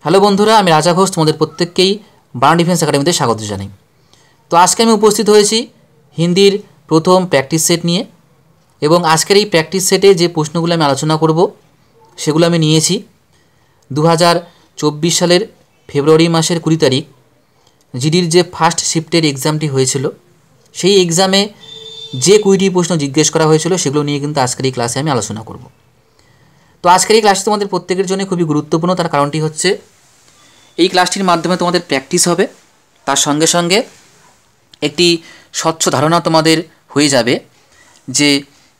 Hello বন্ধুরা, আমি রাজা ঘোষ তোমাদের প্রত্যেককেই বাংলা ডিফেন্স একাডেমিতে স্বাগত জানাই। তো আজকে আমি উপস্থিত হয়েছি হিন্দির প্রথম প্র্যাকটিস সেট নিয়ে, এবং আজকের এই প্র্যাকটিস সেটে যে প্রশ্নগুলো আমি আলোচনা করব সেগুলো আমি নিয়েছি 2024 সালের ফেব্রুয়ারি মাসের 20 তারিখ জিডির যে ফার্স্ট শিফটের এক্সামটি হয়েছিল সেই এক্সামে যে 20টি প্রশ্ন জিজ্ঞেস করা হয়েছিল সেগুলো নিয়ে কিন্তু আজকের এই ক্লাসে আমি আলোচনা করব। তো আজকের এই ক্লাসটি তোমাদের প্রত্যেকের জন্য খুবই গুরুত্বপূর্ণ, তার কারণটি হচ্ছে এই ক্লাসটির মাধ্যমে তোমাদের প্র্যাকটিস হবে, তার সঙ্গে সঙ্গে একটি স্বচ্ছ ধারণা তোমাদের হয়ে যাবে যে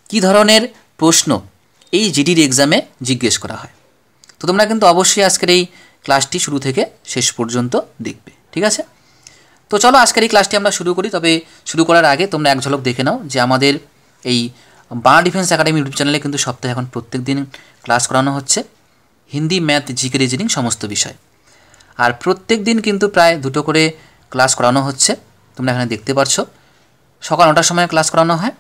কী ধরনের প্রশ্ন এই জিডির এক্সামে জিজ্ঞেস করা হয়। তো তোমরা কিন্তু অবশ্যই আজকের এই ক্লাসটি শুরু থেকে শেষ পর্যন্ত দেখবে, ঠিক আছে? তো চলো আজকের এই ক্লাসটি আমরা শুরু করি। তবে শুরু করার আগে তোমরা এক ঝলক দেখে নাও যে আমাদের এই বাংলা ডিফেন্স একাডেমি ইউটিউব চ্যানেলে কিন্তু সপ্তাহে এখন প্রত্যেক দিন ক্লাস করানো হচ্ছে হিন্দি, ম্যাথ, জিকে, রিজনিং সমস্ত বিষয়। আর প্রত্যেক দিন কিন্তু প্রায় 2টো করে ক্লাস করানো হচ্ছে, তোমরা এখানে দেখতে পাচ্ছ। সকাল 9টার সময় ক্লাস করানো হয়,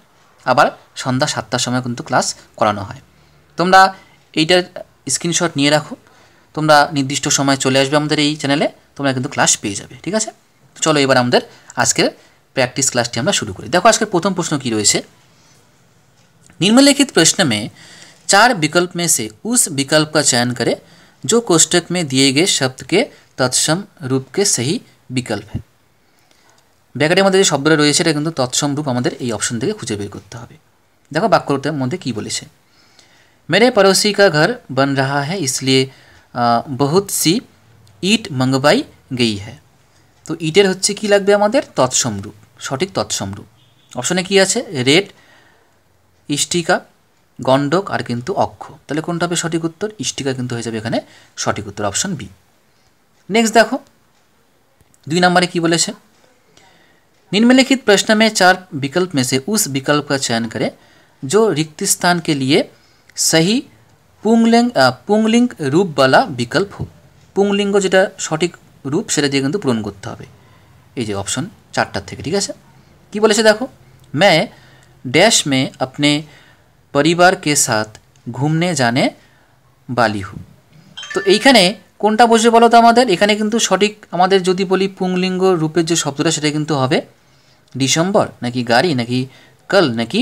আবার সন্ধ্যা 7টার সময় কিন্তু ক্লাস করানো হয়। তোমরা এইটার স্ক্রিনশট নিয়ে রাখো, তোমরা নির্দিষ্ট সময় চলে আসবে আমাদের এই চ্যানেলে, তোমরা কিন্তু ক্লাস পেয়ে যাবে, ঠিক আছে? তো চলো এবার আমাদের আজকের প্র্যাকটিস ক্লাসটি আমরা শুরু করি। দেখো আজকের প্রথম প্রশ্ন কী রয়েছে। निम्नलिखित प्रश्न में 4 विकल्प में से उस विकल्प का चयन करें जो कोष्टक में दिए गए शब्द के तत्सम रूप के सही विकल्प है। ব্যাকেটের মধ্যে যে শব্দটা রয়েছে এটা কিন্তু তৎসম রূপ আমাদের এই অপশন থেকে খুঁজে বের করতে হবে। দেখো বাক্যটার মধ্যে কী বলেছে। मेरे पड़ोसी का घर बन रहा है इसलिए बहुत सी ईट मंगवाई गई है। তো ইটের হচ্ছে কি লাগবে আমাদের তৎসম রূপ, সঠিক তৎসম রূপ। অপশনে কি আছে রেড, ইষ্টিকা, গণ্ডক আর কিন্তু অক্ষ। তাহলে কোনটা হবে সঠিক উত্তর? ইষ্টিকা কিন্তু হয়ে যাবে এখানে সঠিক উত্তর, অপশন বি। नेक्स्ट देखो 2 नंबरे की बोले से निम्नलिखित प्रश्न में 4 विकल्प में से उस विकल्प का चयन करें जो रिक्त स्थान के लिए सही पुंगलिंग रूप वाला विकल्प हो। पुंगलिंग যেটা সঠিক রূপ সেটা দিয়ে কিন্তু পূরণ করতে হবে এই যে অপশন 4টার থেকে, ঠিক আছে? কি বলেছে দেখো, मैं डैश में अपने परिवार के साथ घूमने जाने वाली हूँ। তো এইখানে কোনটা বসবে বলো তো আমাদের? এখানে কিন্তু সঠিক আমাদের যদি বলি পুংলিঙ্গ রূপের যে শব্দটা সেটা কিন্তু হবে ডিসেম্বর নাকি গাড়ি নাকি কল নাকি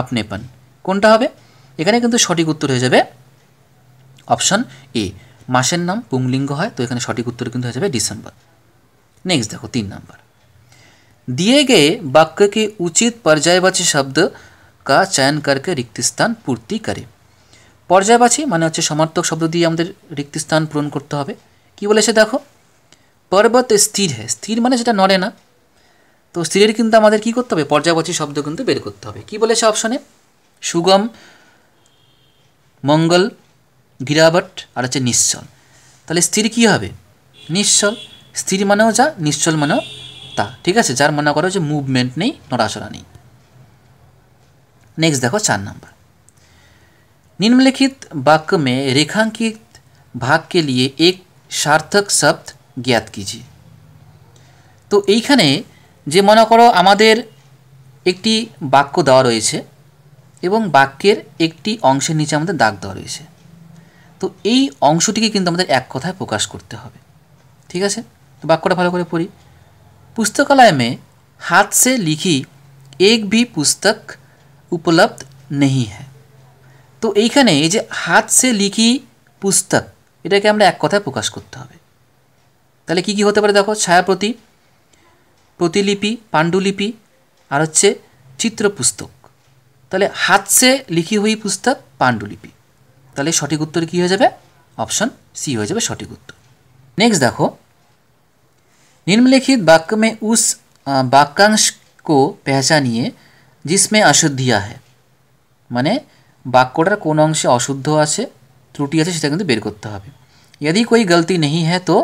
আপনেপন, কোনটা হবে? এখানে কিন্তু সঠিক উত্তর হয়ে যাবে অপশন এ, মাসের নাম পুংলিঙ্গ হয়, তো এখানে সঠিক উত্তর কিন্তু হয়ে যাবে ডিসেম্বর। नेक्स्ट देखो 3 नंबर दिए गए वाक्य के उचित पर्यायवाची शब्द का चयन करके रिक्त स्थान पूर्ति करे। পর্যায়বাচী মানে হচ্ছে সমার্থক শব্দ দিয়ে আমাদের রিক্ত স্থান পূরণ করতে হবে। কি বলেছে দেখো, পর্বত স্থির হ্যাঁ, স্থির মানে যেটা নড়ে না, তো স্থিরের কিন্তু আমাদের কি করতে হবে পর্যায়বাচী শব্দ কিন্তু বের করতে হবে। কি বলেছে অপশনে সুগম, মঙ্গল, গিরাবট আর হচ্ছে নিশ্চল। তাহলে স্থির কি হবে নিশ্চল, স্থির মানেও যা, নিশ্চল মানেও তা, ঠিক আছে? যার মনে করো যে মুভমেন্ট নেই, নড়াচড়া নেই। नेक्स्ट देखो 4 नंबर निम्नलिखित वाक्य में रेखांकित भाग के लिए एक सार्थक शब्द ज्ञात कीजिए। তো এইখানে যে মনে করো আমাদের একটি বাক্য দেওয়া রয়েছে এবং বাক্যের একটি অংশের নিচে আমাদের দাগ দেওয়া রয়েছে, তো এই অংশটিকে কিন্তু আমাদের এক কথায় প্রকাশ করতে হবে, ঠিক আছে? তো বাক্যটা ভালো করে পড়ি। पुस्तकालय में हाथ से लिखी एक भी पुस्तक उपलब्ध नहीं है। তো এইখানে এই যে হাত সে লিখি পুস্তক এটাকে আমরা এক কথায় প্রকাশ করতে হবে। তাহলে কি কি হতে পারে দেখো, ছায়াপ্রতি, প্রতিলিপি, পাণ্ডুলিপি আর হচ্ছে চিত্রপুস্তক। তাহলে হাত সে লিখি হুই পুস্তক পাণ্ডুলিপি, তাহলে সঠিক উত্তর কি হয়ে যাবে? অপশন সি হয়ে যাবে সঠিক উত্তর। নেক্সট দেখো निम्नलिखित वाक्य में उस वाक्यांश को पहचानिए जिसमें अशुद्धियाँ है। মানে বাক্যটার কোন অংশে অশুদ্ধ আছে, ত্রুটি আছে, সেটা কিন্তু বের করতে হবে। यदि कोई गलती नहीं है तो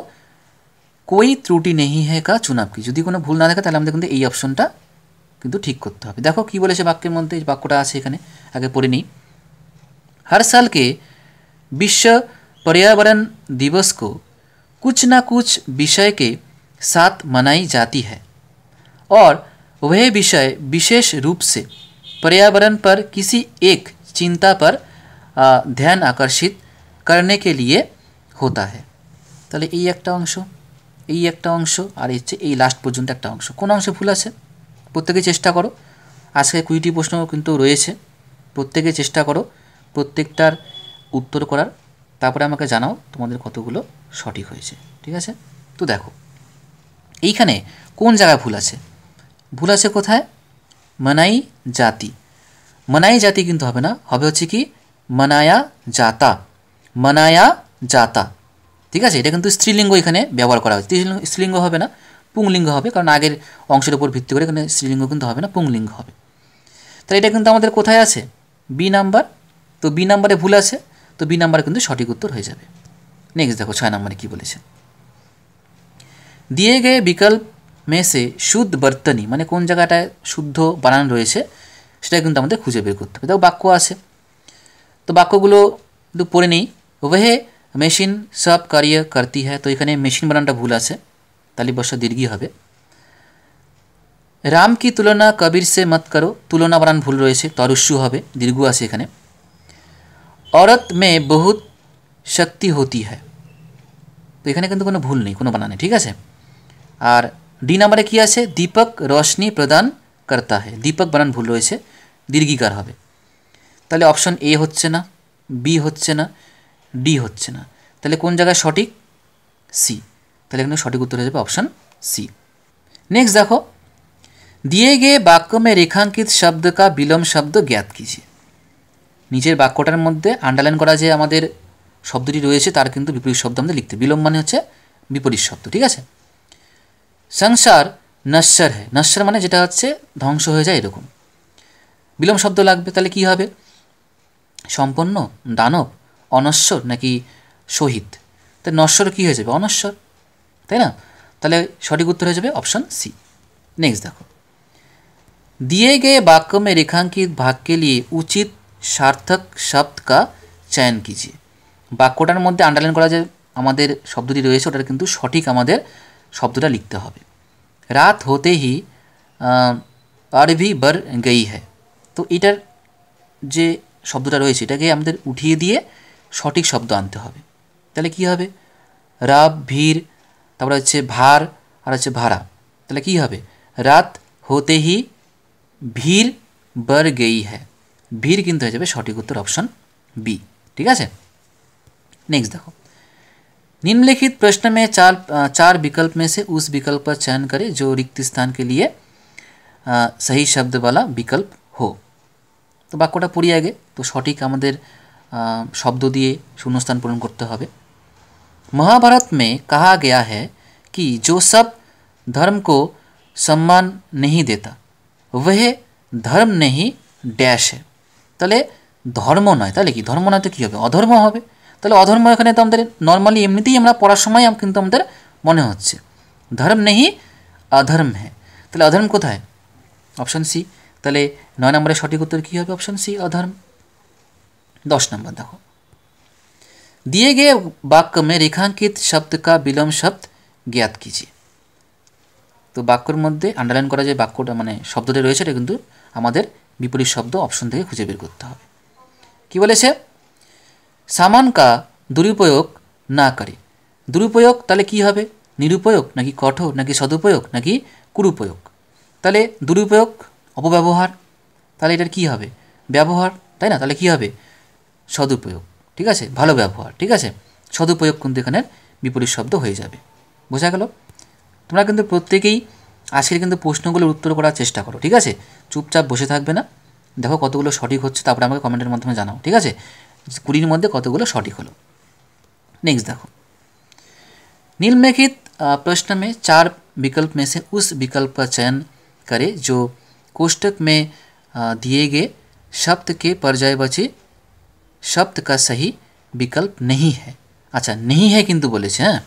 कोई त्रुटि नहीं है का चुनाव की। যদি কোনো ভুল না থাকে তাহলে আমাদের কিন্তু এই অপশনটা কিন্তু ঠিক করতে হবে। দেখো কি বলেছে বাক্যের মধ্যে, বাক্যটা আছে এখানে, আগে পড়ে নিই। हर साल के विश्व पर्यावरण दिवस को कुछ ना कुछ विषय के साथ मनाई जाती है और वह विषय विशेष रूप से पर्यावरण पर किसी एक चिंता पर ध्यान आकर्षित करने के लिए होता है। তাহলে এই একটা অংশ, এই একটা অংশ, আর হচ্ছে এই লাস্ট পর্যন্ত একটা অংশ। কোন অংশে ভুল আছে প্রত্যেকে চেষ্টা করো। আজকে 20টি প্রশ্ন কিন্তু রয়েছে, প্রত্যেকে চেষ্টা করো প্রত্যেকটার উত্তর করার, তারপরে আমাকে জানাও তোমাদের কতগুলো সঠিক হয়েছে। ঠিক আছে, তো দেখো এইখানে কোন জায়গায় ভুল আছে? ভুল আছে কোথায়? মনাই জাতি। মনাই জাতি কিন্তু হবে না, হবে হচ্ছে কি মনায়া জাতা, মনায়া জাতা। ঠিক আছে, এটা কিন্তু স্ত্রীলিঙ্গ এখানে ব্যবহার করা হয়েছে। স্ত্রীলিঙ্গ হবে না, পুংলিঙ্গ হবে, কারণ আগের অংশের উপর ভিত্তি করে এখানে স্ত্রীলিঙ্গ কিন্তু হবে না, পুংলিঙ্গ হবে। তাহলে এটা কিন্তু আমাদের কোথায় আছে? B number. তো বি নাম্বারে ভুল আছে, তো বি নাম্বার কিন্তু সঠিক উত্তর হয়ে যাবে। নেক্সট দেখো 6 নম্বরে কী বলেছে। দিয়ে গে বিকল্প মে সে শুদ্ধ বর্তনী, মানে কোন জায়গাটায় শুদ্ধ বানান রয়েছে সেটা কিন্তু আমাদের খুঁজে বের করতে হবে। দেখো বাক্য আছে, তো বাক্যগুলো একটু পড়ে নেই। ওহে মেশিন সব কার্য করতি হ্যাঁ, তো এখানে মেশিন বানানটা ভুল আছে, তালি বর্ষা দীর্ঘই হবে। রাম কি তুলনা কবির সে মত করো, তুলনা বানান ভুল রয়েছে, তরুষ্যু হবে, দীর্ঘ আছে এখানে। औरत में बहुत শক্তি होती है, তো এখানে কিন্তু কোনো ভুল নেই, কোনো বানানে ঠিক আছে। আর ডি নাম্বারে কি আছে? দীপক রোশনি প্রদান করতা है, দীপক বানান ভুল রয়েছে, দীর্ঘিকার হবে। তাহলে অপশন এ হচ্ছে না, বি হচ্ছে না, ডি হচ্ছে না, তাহলে কোন জায়গায় সঠিক? সি। তাহলে এখানে সঠিক উত্তর হয়ে যাবে অপশন সি। नेक्स्ट देखो, दिए गए वाक्य में रेखांकित शब्द का विलोम शब्द ज्ञात कीजिए। নিচের বাক্যটার মধ্যে আন্ডারলাইন করা যে আমাদের শব্দটি রয়েছে তার কিন্তু বিপরীত শব্দ আমাদের লিখতে। বিলোম মানে হচ্ছে বিপরীত শব্দ, ঠিক আছে। সংসার নশ্বর হ্যাঁ, নশ্বর মানে যেটা হচ্ছে ধ্বংস হয়ে যায় এরকম। বিলোম শব্দ লাগবে, তাহলে কি হবে? সম্পন্ন, দানব, অনশ্বর নাকি শহীদ? তাই নশ্বর কী হয়ে যাবে? অনশ্বর, তাই না? তাহলে সঠিক উত্তর হয়ে যাবে অপশন সি। नेक्स्ट देखो, दिए गए वाक्य में रेखांकित भाग के लिए उचित सार्थक शब्द का चयन कीजिए। বাক্যটার মধ্যে আন্ডারলাইন করা যে আমাদের শব্দটি রয়েছে ওটার কিন্তু সঠিক আমাদের শব্দটা লিখতে হবে। রাত হতে হি আরবি বার গই হ্যায়, তো এটার যে শব্দটা রয়েছে এটাকে আমাদের উঠিয়ে দিয়ে সঠিক শব্দ আনতে হবে। তাহলে কি হবে? রাব, ভির, তারপরে হচ্ছে ভার, আর হচ্ছে ভাড়া। তাহলে কি হবে? রাত হতে হি ভির বার গই হ্যায়, ভির কিন্তু হয়ে যাবে সঠিক উত্তর অপশন बी। ठीक है। नेक्स्ट देखो, निम्नलिखित प्रश्न में चार विकल्प में से उस विकल्प का चयन करें जो रिक्त स्थान के लिए सही शब्द वाला विकल्प हो। तो বাক্যটা পড়ি আগে, তো সঠিক আমাদের শব্দ দিয়ে শূন্যস্থান পূরণ করতে হবে। महाभारत में कहा गया है कि जो सब धर्म को सम्मान नहीं देता वह धर्म नहीं डैश है। তাহলে ধর্ম নয়, তাহলে কি ধর্ম নয় তো কী হবে? অধর্ম হবে। তাহলে অধর্ম এখানে তো আমাদের নর্মালি এমনিতেই আমরা পড়ার সময় কিন্তু আমাদের মনে হচ্ছে ধর্ম নেই অধর্ম হ্যাঁ, তাহলে অধর্ম কোথায়? Option C. তাহলে 9 নম্বরের সঠিক উত্তর কী হবে? অপশন সি, অধর্ম। 10 নম্বর দেখো, दिए गए वाक्य में रेखांकित शब्द का विलोम शब्द ज्ञात कीजिए। তো বাক্যের মধ্যে আন্ডারলাইন করা যে বাক্যটা মানে শব্দটা রয়েছে এটা কিন্তু আমাদের বিপরীত শব্দ অপশন থেকে খুঁজে বের করতে হবে। কি বলেছে? সামান কা দুরুপয়োগ না করে। দুরুপয়োগ তাহলে কি হবে? নিরুপয়োগ নাকি কঠোর নাকি সদুপয়োগ নাকি কুরুপয়োগ? তাহলে দুরুপয়োগ অপব্যবহার, তাহলে এটার কি হবে? ব্যবহার, তাই না? তাহলে কি হবে? সদুপয়োগ, ঠিক আছে, ভালো ব্যবহার, ঠিক আছে। সদুপয়োগ কিন্তু এখানের বিপরীত শব্দ হয়ে যাবে। বোঝা গেল? তোমরা কিন্তু প্রত্যেকেই আজকের কিন্তু প্রশ্নগুলোর উত্তর করার চেষ্টা করো, ঠিক আছে। চুপচাপ বসে থাকবে না, দেখো কতগুলো সঠিক হচ্ছে, তারপরে আমাকে কমেন্টের মাধ্যমে জানাও, ঠিক আছে। 20 মধ্যে কতগুলো সঠিক হলো। नेक्स्ट देखो, निम्नलिखित प्रश्न में 4 विकल्प में से उस विकल्प का चयन करें जो कोष्ठक में दिए गए शब्द के पर्यायवाची शब्द का सही विकल्प नहीं है। अच्छा, नहीं है किन्तु बोलेছে হ্যাঁ,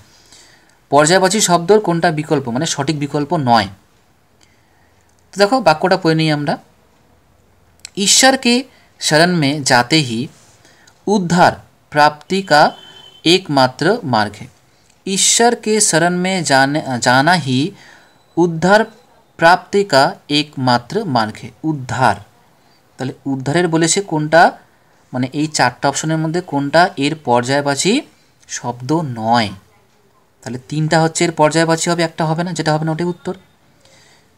पर्यायवाची शब्दर कोनटा विकल्प माने सठिक विकल्प नय। तो देखो वाक्यटा पढ़े निই আমরা। ईश्वर के शरण में जाते ही उद्धार प्राप्ति का एकमात्र मार्ग है। ईश्वर के शरण में जाना ही उद्धार प्राप्ति का एकमात्र मार्ग है। उद्धार, তাহলে উদ্ধারের বলেছে কোনটা, মানে এই 4টা অপশনের মধ্যে কোনটা এর পর্যায়বাচী শব্দ নয়। তাহলে 3টা হচ্ছে এর পর্যায়বাচী হবে, একটা হবে না, যেটা হবে না ওটাই উত্তর।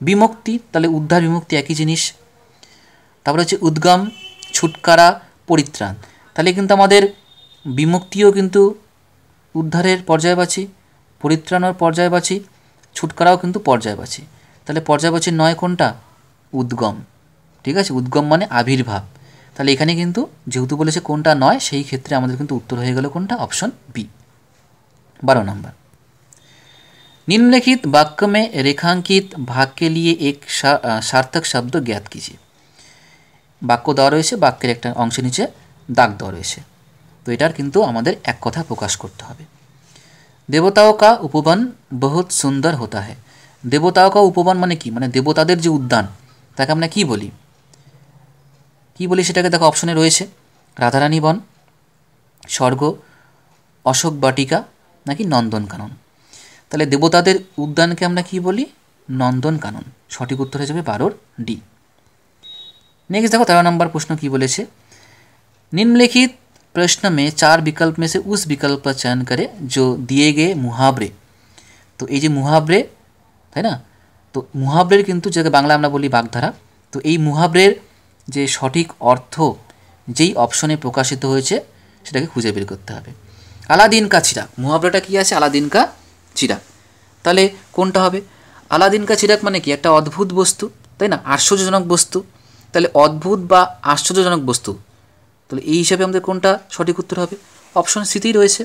বিমুক্তি, তাহলে উদ্ধার বিমুক্তি একই জিনিস। তারপরে হচ্ছে উদ্গম, ছুটকারা, পরিত্রাণ, তাহলে কিন্তু আমাদের বিমুক্তিও কিন্তু উদ্ধারের পর্যায়বাচী, পরিত্রাণের পর্যায়বাচী, ছুটকারাও কিন্তু পর্যায়বাচী। তাহলে পর্যায়বাচীর নয় কোনটা? উদ্গম। ঠিক আছে, উদ্গম মানে আবির্ভাব। তাহলে এখানে কিন্তু যেহেতু বলেছে কোনটা নয়, সেই ক্ষেত্রে আমাদের কিন্তু উত্তর হয়ে গেল কোনটা? Option B, 12 number. निम्नलिखित वाक्य में रेखांकित भाग के लिए एक सार्थक शब्द ज्ञात कीजिए। বাক্য দেওয়া রয়েছে, বাক্যের একটা অংশের নিচে দাগ দেওয়া রয়েছে। তো এটার কিন্তু আমাদের এক কথা প্রকাশ করতে হবে। দেবতাओं का उपवन बहुत सुंदर होता है। দেবতাओं का उपवन মানে কি? মানে দেবতাদের যে উদ্যান, তাকে আমরা কি বলি? কি বলি সেটাকে দেখো অপশনে রয়েছে, রাধারানী বন, স্বর্গ, অশোক বাটিকা, নাকি নন্দনকানন। তাহলে দেবতাদের উদ্যানকে আমরা কি বলি? নন্দনকানন। সঠিক উত্তর হয়ে যাবে 12 ডি। नेक्स्ट देखो 13 नंबर प्रश्न की बोले छे, निम्नलिखित प्रश्न में 4 विकल्प में से उस विकल्प का चयन करें जो दिए गए मुहावरे। तो ये जो मुहावरे है ना, तो मुहावरेर किन्तु जेके बांगला आमरा बोली बागधारा, तो ये मुहावरेर जे सठिक अर्थ जेई अपशने प्रकाशित हयेछे सेटाके खुঁজে बेर करते हबे। आलादिन का चिराग, मुहावराटा कि आछे? आलादिन का चिराग। ताहले कोनटा हबे? आलादिन का चिराग माने कि एकटा अद्भुत बस्तु, ताई ना, आश्चर्यजनक बस्तु। তাহলে অদ্ভুত বা আশ্চর্যজনক বস্তু, তাহলে এই হিসাবে আমাদের কোনটা সঠিক উত্তর হবে? অপশন সিতেই রয়েছে।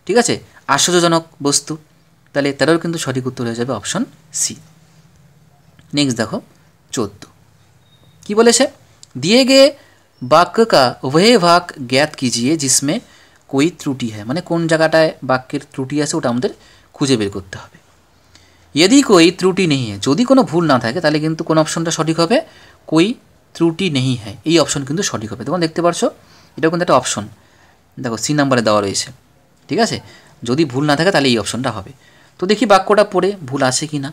ঠিক আছে, আশ্চর্যজনক বস্তু, তাহলে তারও কিন্তু সঠিক উত্তর হয়ে যাবে অপশন সি। নেক্সট দেখো 14 কি বলেছে, दिए गए वाक्य का वह भाग ज्ञात कीजिए जिसमें कोई त्रुटि है। মানে কোন জায়গাটায় বাক্যের ত্রুটি আছে ওটা আমাদের খুঁজে বের করতে হবে। यदि कोई त्रुटि नहीं है, যদি কোনো ভুল না থাকে তাহলে কিন্তু কোন অপশনটা সঠিক হবে? कोई त्रुटि नहीं है, এই অপশন কিন্তু সঠিক হবে। তোমরা দেখতে পারছো এটাও কিন্তু একটা অপশন, দেখো সি নাম্বারে দেওয়া রয়েছে। ঠিক আছে, যদি ভুল না থাকে তাহলে এই অপশনটা হবে। তো দেখি বাক্যটা পড়ে ভুল আছে কি না।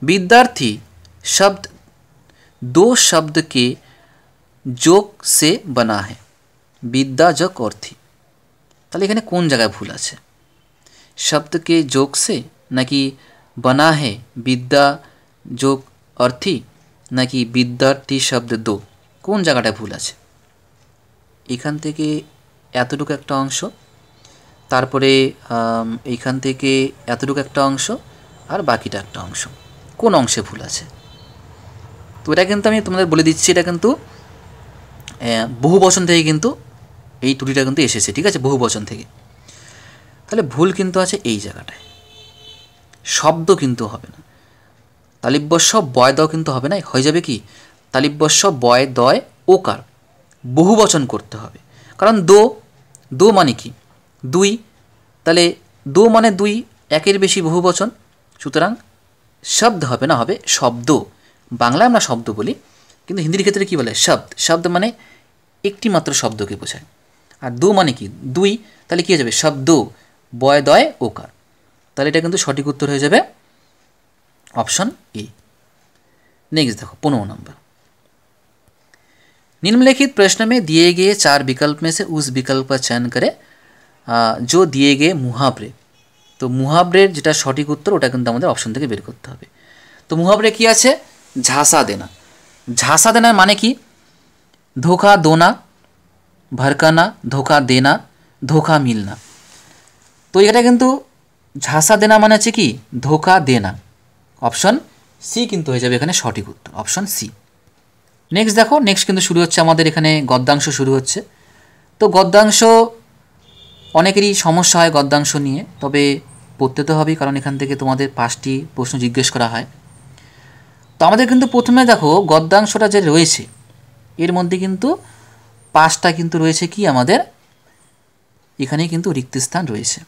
विद्यार्थी शब्द दो शब्द के जोग से बना है, विद्या जोग अर्थी। তাহলে এখানে কোন জায়গায় ভুল আছে? शब्द के जोग से নাকি बना है विद्या जोग अर्थी নাকি विद्यार्थी शब्द दो, কোন জায়গাটা ভুল আছে? এখান থেকে এতটুকু একটা অংশ, তারপরে এইখান থেকে এতটুকু একটা অংশ, আর বাকিটা একটা অংশ, কোন অংশে ভুল আছে? তো এটা কিন্তু আমি তোমাদের বলে দিচ্ছি, এটা কিন্তু বহুবচন থেকে কিন্তু এই ত্রুটিটা কিন্তু এসেছে। ঠিক আছে, বহুবচন থেকে। তাহলে ভুল কিন্তু আছে এই জায়গাটায়, শব্দ কিন্তু হবে না, তালিব্যস্য বয় দ কিন্তু হবে না, হয়ে যাবে কি তালিব্যস্য বয় দয় ওকার, বহুবচন করতে হবে। কারণ দো, দো মানে কি? দুই, তাহলে দো মানে দুই, একের বেশি বহুবচন, সুতরাং শব্দ হবে না, হবে শব্দ। বাংলায় আমরা শব্দ বলি, কিন্তু হিন্দির ক্ষেত্রে কী বলে? শব্দ। শব্দ মানে একটি মাত্র শব্দকে বোঝায়। আর দো মানে কি? দুই, তাহলে কী হয়ে যাবে? শব্দ বয় দয় ওকার। তাহলে এটা কিন্তু সঠিক উত্তর হয়ে যাবে ऑप्शन ए। नेक्स्ट देखो 15 नंबर, निम्नलिखित प्रश्न में दिए गए 4 विकल्प में से उस विकल्प का चयन करें जो दिए गए मुहावरे। तो मुहावरेर যেটা সঠিক উত্তর ওটা কিন্তু আমাদের অপশন থেকে বের করতে হবে। তো মুহাবরে কি আছে? ঝাঁসা দেনা। ঝাঁসা দেনা মানে কি? ধোকা দোনা, ভরকানা, ধোকা দেনা, ধোকা মিলনা। তো এটা কিন্তু ঝাঁসা দেনা মানে হচ্ছে কি? ধোকা দেনা। অপশন সি কিন্তু হয়ে যাবে এখানে সঠিক উত্তর, অপশন সি। নেক্সট দেখো, নেক্সট কিন্তু শুরু হচ্ছে আমাদের এখানে গদ্যাংশ শুরু হচ্ছে। তো গদ্যাংশ অনেকেরই সমস্যা হয় গদ্যাংশ নিয়ে, তবে পড়তে তো হবেই, কারণ এখান থেকে তোমাদের 5টি প্রশ্ন জিজ্ঞেস করা হয়। তো আমাদের কিন্তু প্রথমে দেখো গদ্যাংশটা যে রয়েছে এর মধ্যে কিন্তু 5টা কিন্তু রয়েছে কি আমাদের এখানে কিন্তু রিক্ত স্থান রয়েছে।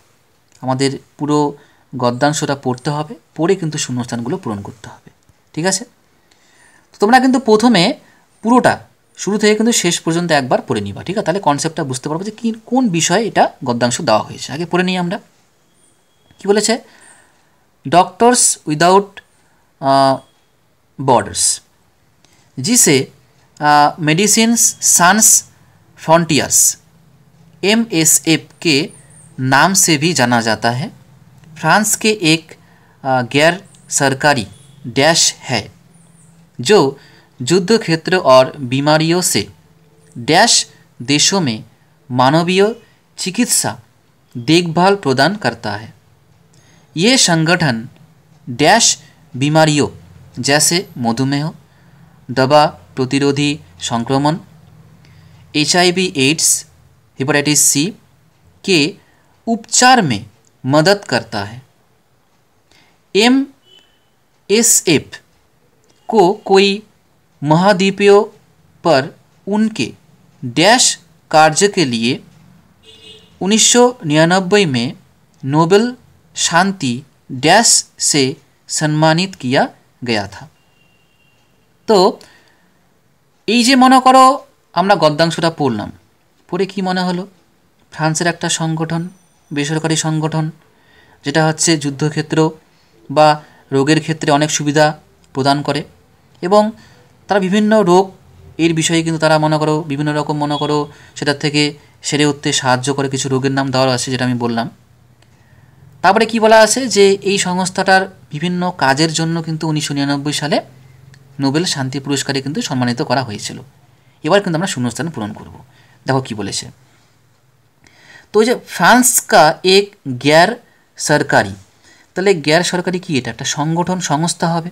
আমাদের পুরো গদ্যাংশটা পড়তে হবে, পড়ে কিন্তু শূন্যস্থানগুলো পূরণ করতে হবে। ঠিক আছে, তো তোমরা কিন্তু প্রথমে পুরোটা শুরু থেকে কিন্তু শেষ পর্যন্ত একবার পড়ে নিবা। ঠিক আছে, তাহলে কনসেপ্টটা বুঝতে পারবো যে কি কোন বিষয়ে এটা গদ্যাংশ দেওয়া হয়েছে। আগে পড়ে নিই আমরা। কি বলেছে? डॉक्टर्स विदाउट बॉर्डर्स, जिसे मेडिसिन सान्स फ्रंटियर्स MSF के नाम से भी जाना जाता है। फ्रांस के एक गैर सरकारी डैश है जो युद्ध क्षेत्र और बीमारियों से डैश देशों में मानवीय चिकित्सा देखभाल प्रदान करता है। ये संगठन डैश बीमारियों जैसे मधुमेह, दवा प्रतिरोधी संक्रमण, HIV एड्स, हेपेटाइटिस सी के उपचार में मदद करता है। MSF को कोई महाद्वीपों पर उनके डैश कार्य के लिए 1999 में नोबेल शांति डैश से सम्मानित किया गया था। तो এই যে মনে করো আমরা গদ্যাংশটা পড়লাম, পড়ে কি মনে হলো? ফ্রান্সের একটা সংগঠন, বেসরকারি সংগঠন, যেটা হচ্ছে যুদ্ধক্ষেত্র বা রোগের ক্ষেত্রে অনেক সুবিধা প্রদান করে এবং তারা বিভিন্ন রোগ এর বিষয়ে কিন্তু তারা মনে করো বিভিন্ন রকম মনে করো সেটার থেকে সেরে উঠতে সাহায্য করে। কিছু রোগের নাম দেওয়া আছে যেটা আমি বললাম। তারপরে কি বলা আছে যে এই সংস্থাটার বিভিন্ন কাজের জন্য কিন্তু 1999 সালে নোবেল শান্তি পুরস্কারে কিন্তু সম্মানিত করা হয়েছিল। এবার কিন্তু আমরা শূন্যস্থান পূরণ করব। দেখো কি বলেছে, তো যে ফ্রান্স কা এক গ্যার সরকারি, তাহলে গ্যার সরকারি কি? এটা একটা সংগঠন, সংস্থা হবে,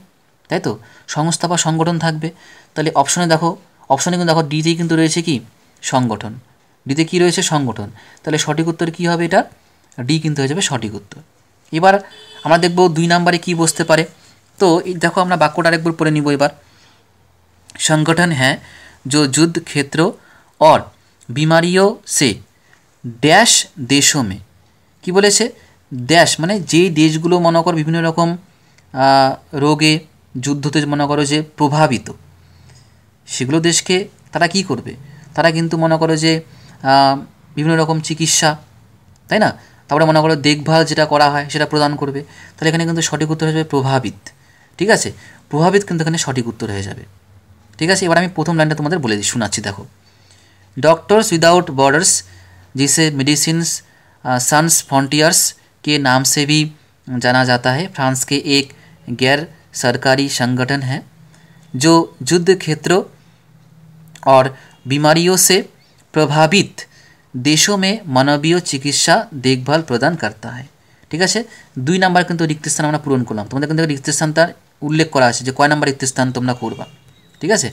তাই তো? সংস্থা বা সংগঠন থাকবে। তাহলে অপশনে দেখো, অপশনে কিন্তু দেখো ডিতেই কিন্তু রয়েছে কি সংগঠন, ডিতে কি রয়েছে সংগঠন। তাহলে সঠিক উত্তর কি হবে? এটা ডি কিন্তু হয়ে যাবে সঠিক উত্তর। এবার আমরা দেখব 2 নম্বরে কি বসতে পারে। তো দেখো আমরা বাক্যটা আরেকবার পড়ে নিব এবার। संगठन है जो युद्ध क्षेत्रों और बीमारियों से डैश देशों में কি বলেছে? ড্যাশ মানে যেই দেশগুলো মনে করো বিভিন্ন রকম রোগে যুদ্ধতে মনে করো যে প্রভাবিত, সেগুলো দেশকে তারা কি করবে? তারা কিন্তু মনে করো যে বিভিন্ন রকম চিকিৎসা, তাই না? তারপরে মনে করো দেখভাল যেটা করা হয় সেটা প্রদান করবে। তাহলে এখানে কিন্তু সঠিক উত্তর হয়ে যাবে প্রভাবিত। ঠিক আছে, প্রভাবিত কিন্তু এখানে সঠিক উত্তর হয়ে যাবে। ঠিক আছে, এবার আমি প্রথম লাইনটা তোমাদের বলে দিই, শোনাচ্ছি। দেখো, डॉक्टर्स विदाउट बॉर्डर्स, जिसे मेडिसिन सन्स फ्रंटियर्स के नाम से भी जाना जाता है, फ्रांस के एक गैर सरकारी संगठन है जो युद्ध क्षेत्रों और बीमारियों से प्रभावित देशों में मानवीय चिकित्सा देखभाल प्रदान करता है। ঠিক আছে, 2 নাম্বার কিন্তু রিক্ত স্থান আমরা পূরণ করলাম। তোমাদের কিন্তু রিক্ত স্থানটা উল্লেখ করা আছে যে কয় নাম্বার রিক্ত স্থান তোমরা করবা। ঠিক আছে,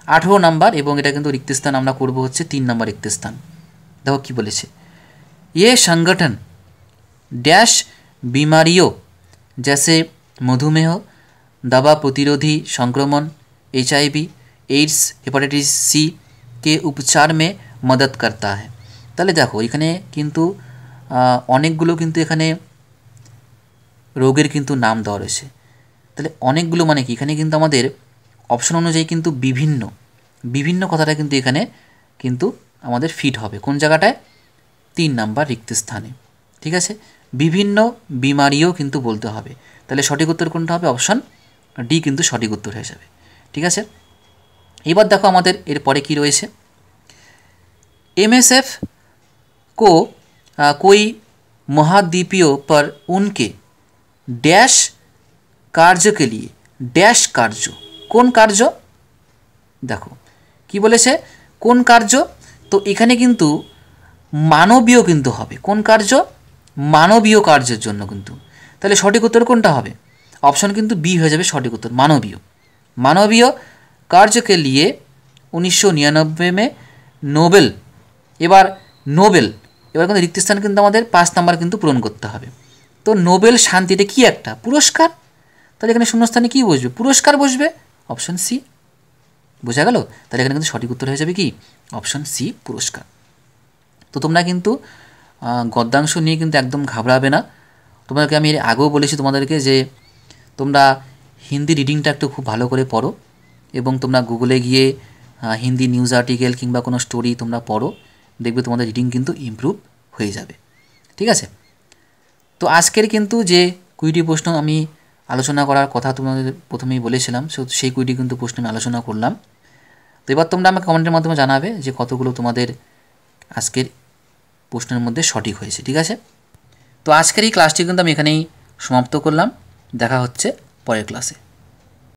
18 নাম্বার, এবং এটা কিন্তু রিক্ত স্থান আমরা করব হচ্ছে 3 নাম্বার রিক্ত স্থান। দেখো কি বলেছে, ये संगठन डैश बीमारियों जैसे मधुमेह, दवा प्रतिरोधी संक्रमण, HIV एड्स, हेपेटाइटिस सी के उपचार में मदद करता है। তাহলে দেখো এখানে কিন্তু অনেকগুলো কিন্তু এখানে রোগের কিন্তু নাম দেওয়া রয়েছে। তাহলে অনেকগুলো মানে কি? এখানে কিন্তু আমাদের অপশন অনুযায়ী কিন্তু বিভিন্ন বিভিন্ন কথাটা কিন্তু এখানে কিন্তু আমাদের ফিট হবে। কোন জায়গাটায়? 3 নাম্বার রিক্ত স্থানে। ঠিক আছে, বিভিন্ন বিমারিও কিন্তু বলতে হবে। তাহলে সঠিক উত্তর কোনটা হবে? অপশন ডি কিন্তু সঠিক উত্তর হয়ে যাবে। ঠিক আছে, এবার দেখো আমাদের এরপরে কি রয়েছে। MSF को कोई महाद्वीपों पर उनके डैश कार्य के लिए डैश कार्य, কোন কার্য? দেখো কি বলেছে, কোন কার্য? তো এখানে কিন্তু মানবীয় কিন্তু হবে। কোন কার্য? মানবীয় কার্যের জন্য কিন্তু। তাহলে সঠিক উত্তর কোনটা হবে? অপশন কিন্তু বি হয়ে যাবে সঠিক উত্তর, মানবীয়। মানবীয় কার্য কে লিয়ে 1999 में নোবেল। এবার নোবেল, এবার কিন্তু রিক্ত স্থান কিন্তু আমাদের 5 নাম্বার কিন্তু পূরণ করতে হবে। তো নোবেল শান্তি, এটা কি? একটা পুরস্কার। তাহলে এখানে শূন্যস্থানে কি বসবে? পুরস্কার বসবে, অপশন সি। বোঝা গেল? তাহলে এখানে কিন্তু সঠিক উত্তর হয়ে যাবে কি? অপশন সি, পুরস্কার। তো তোমরা কিন্তু গদ্যাংশ নিয়ে কিন্তু একদম ঘাবড়াবে না। তোমাদেরকে আমি এর আগেও বলেছি তোমাদেরকে যে তোমরা হিন্দি রিডিংটা একটু খুব ভালো করে পড়ো এবং তোমরা গুগলে গিয়ে হিন্দি নিউজ আর্টিকেল কিংবা কোনো স্টোরি তোমরা পড়ো, দেখবে তোমাদের রিডিং কিন্তু ইমপ্রুভ হয়ে যাবে। ঠিক আছে, তো আজকের কিন্তু যে 20টি প্রশ্ন আমি আলোচনা করার কথা তোমাদের প্রথমেই বলেছিলাম, সেই 20টি কিন্তু প্রশ্ন আমি আলোচনা করলাম। তো এবার তোমরা আমাকে কমেন্টের মাধ্যমে জানাবে যে কতগুলো তোমাদের আজকের প্রশ্নের মধ্যে সঠিক হয়েছে। ঠিক আছে, তো আজকের এই ক্লাসটি কিন্তু আমি এখানেই সমাপ্ত করলাম। দেখা হচ্ছে পরের ক্লাসে।